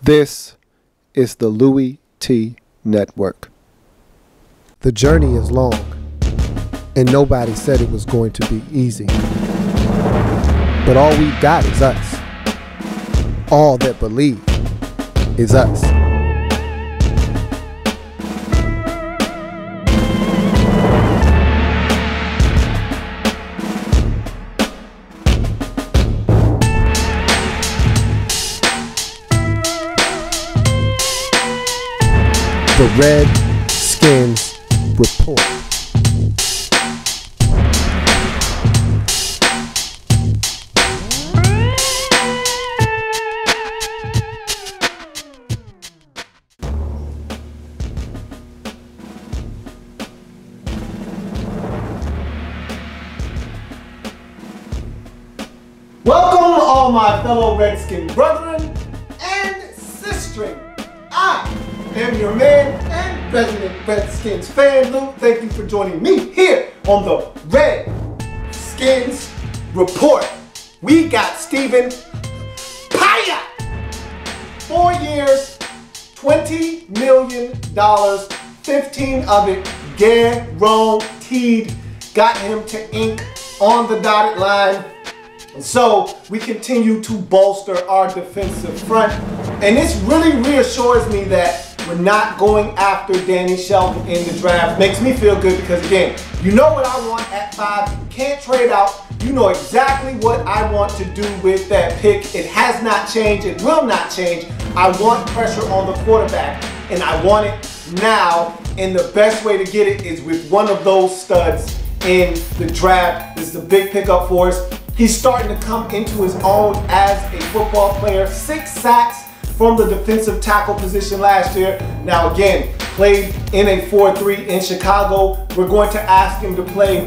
This is the Louie T Network. The journey is long, and nobody said it was going to be easy. But all we've got is us. All that believe is us. The Redskins Report. Welcome all my fellow Redskin brethren and sistren. I am your man and resident Redskins fan, Lou. Thank you for joining me here on the Redskins Report. We got Stephen Paea. 4 years, $20 million, 15 of it guaranteed. Got him to ink on the dotted line. And so we continue to bolster our defensive front. And this really reassures me that we're not going after Danny Shelton in the draft. Makes me feel good because, again, you know what I want at 5. You can't trade out. You know exactly what I want to do with that pick. It has not changed. It will not change. I want pressure on the quarterback, and I want it now. And the best way to get it is with one of those studs in the draft. This is a big pickup for us. He's starting to come into his own as a football player. 6 sacks from the defensive tackle position last year. Now again, played in a 4-3 in Chicago. We're going to ask him to play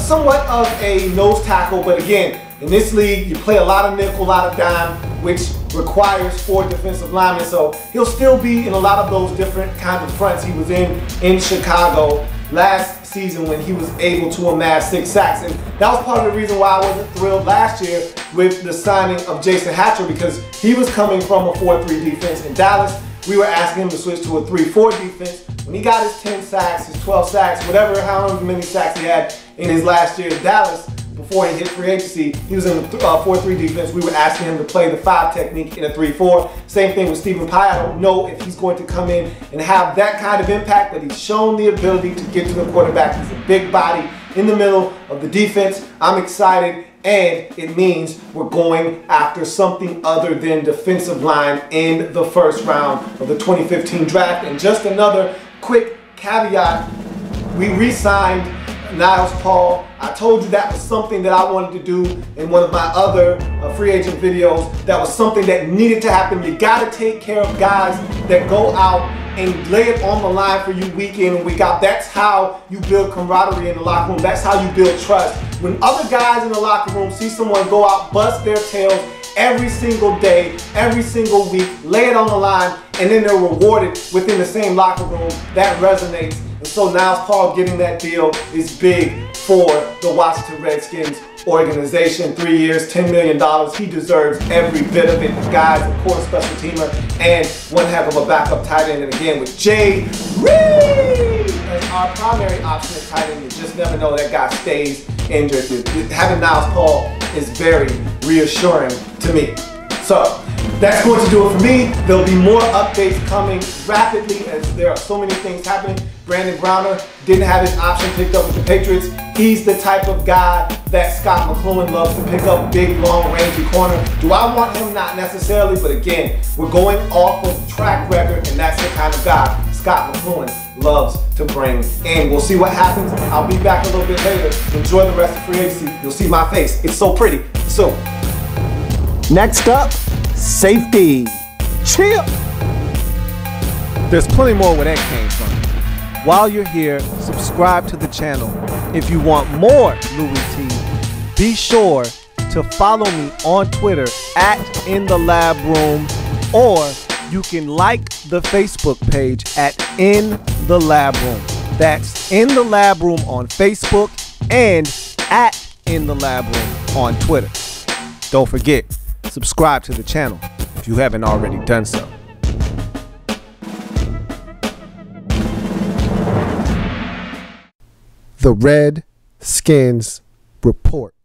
somewhat of a nose tackle, but again, in this league, you play a lot of nickel, a lot of dime, which requires 4 defensive linemen. So he'll still be in a lot of those different kinds of fronts he was in Chicago last season when he was able to amass 6 sacks. And that was part of the reason why I wasn't thrilled last year with the signing of Jason Hatcher, because he was coming from a 4-3 defense in Dallas. We were asking him to switch to a 3-4 defense. When he got his 10 sacks, his 12 sacks, whatever, however many sacks he had in his last year in Dallas, before he hit free agency, he was in a 4-3 defense. We were asking him to play the 5 technique in a 3-4. Same thing with Stephen Paea. I don't know if he's going to come in and have that kind of impact, but he's shown the ability to get to the quarterback. He's a big body in the middle of the defense. I'm excited, and it means we're going after something other than defensive line in the first round of the 2015 draft. And just another quick caveat, we re-signed Niles Paul. I told you that was something that I wanted to do in one of my other free agent videos. That was something that needed to happen. You got to take care of guys that go out and lay it on the line for you week in and week out. That's how you build camaraderie in the locker room. That's how you build trust. When other guys in the locker room see someone go out, bust their tails every single day, every single week, lay it on the line, and then they're rewarded within the same locker room, that resonates. And so Niles Paul getting that deal is big for the Washington Redskins organization. 3 years, $10 million. He deserves every bit of it. The guy's a core special teamer and one heck of a backup tight end. And again, with Jay Reed as our primary option at tight end, you just never know that guy stays injured. Having Niles Paul is very reassuring to me. So that's going to do it for me. There'll be more updates coming rapidly as there are so many things happening. Brandon Browner didn't have his option picked up with the Patriots. He's the type of guy that Scot McCloughan loves to pick up, big, long, rangy corner. Do I want him? Not necessarily, but again, we're going off of track record, and that's the kind of guy Scot McCloughan loves to bring in. We'll see what happens. I'll be back a little bit later. Enjoy the rest of free agency. You'll see my face. It's so pretty. So, Next up, safety. Chill. There's plenty more where that came from. While you're here, subscribe to the channel. If you want more Louie T, be sure to follow me on Twitter @InTheLabRoom, or you can like the Facebook page @InTheLabRoom. That's In the Lab Room on Facebook and @InTheLabRoom on Twitter. Don't forget, subscribe to the channel if you haven't already done so. the Redskins Report.